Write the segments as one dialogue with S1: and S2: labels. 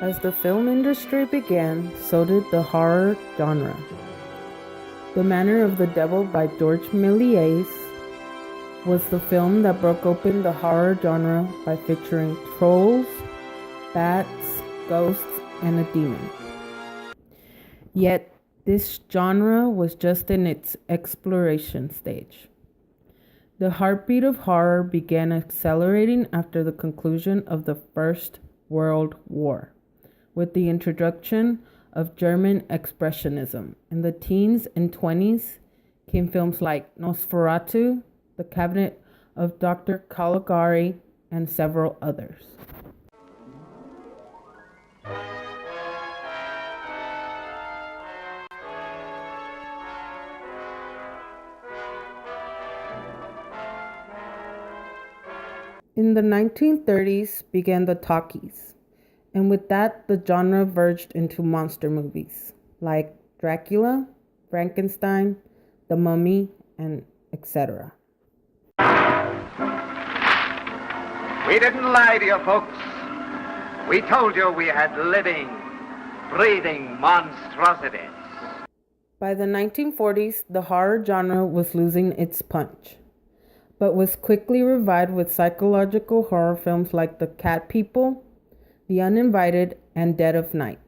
S1: As the film industry began, so did the horror genre. The Manor of the Devil by George Méliès was the film that broke open the horror genre by featuring trolls, bats, ghosts, and a demon. Yet, this genre was just in its exploration stage. The heartbeat of horror began accelerating after the conclusion of the First World War, with the introduction of German Expressionism. In the teens and 20s came films like Nosferatu, The Cabinet of Dr. Caligari, and several others. In the 1930s began the talkies, and with that the genre verged into monster movies like Dracula, Frankenstein, The Mummy, and etc.
S2: We didn't lie to you folks. We told you we had living, breathing monstrosities.
S1: By the 1940s, the horror genre was losing its punch, but was quickly revived with psychological horror films like The Cat People, The Uninvited, and Dead of Night.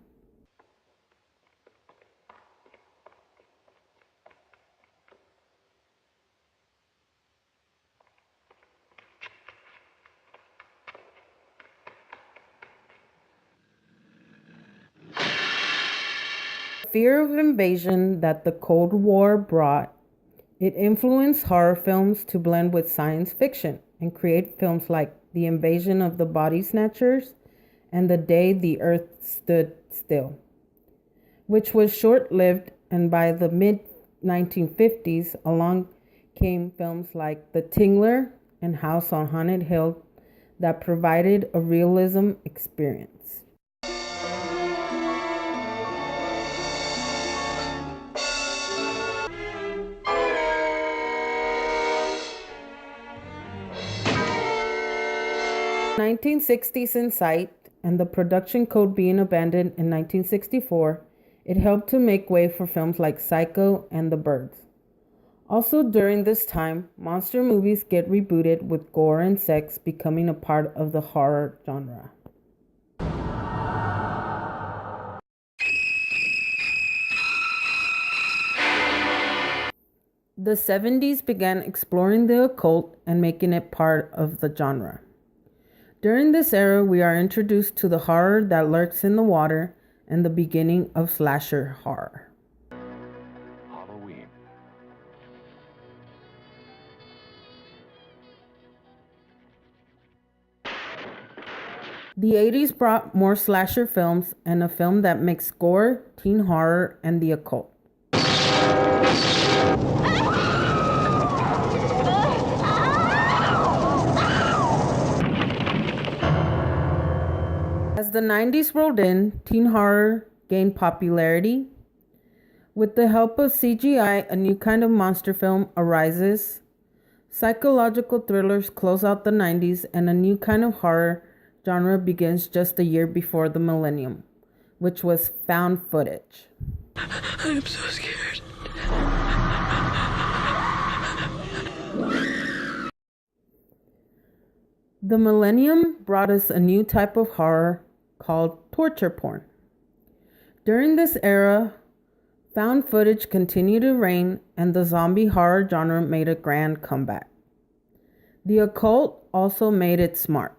S1: The fear of invasion that the Cold War brought, it influenced horror films to blend with science fiction and create films like The Invasion of the Body Snatchers and The Day the Earth Stood Still, which was short-lived, and by the mid-1950s along came films like The Tingler and House on Haunted Hill that provided a realism experience. The 1960s in sight, and the production code being abandoned in 1964, it helped to make way for films like Psycho and The Birds. Also during this time, monster movies get rebooted with gore and sex becoming a part of the horror genre. The 70s began exploring the occult and making it part of the genre. During this era, we are introduced to the horror that lurks in the water and the beginning of slasher horror.
S3: Halloween.
S1: The 80s brought more slasher films and a film that mixed gore, teen horror, and the occult. As the 90s rolled in, teen horror gained popularity. With the help of CGI, a new kind of monster film arises. Psychological thrillers close out the 90s, and a new kind of horror genre begins just a year before the millennium, which was found footage.
S4: I'm so scared.
S1: The millennium brought us a new type of horror called torture porn. During this era, found footage continued to reign, and the zombie horror genre made a grand comeback. The occult also made its mark.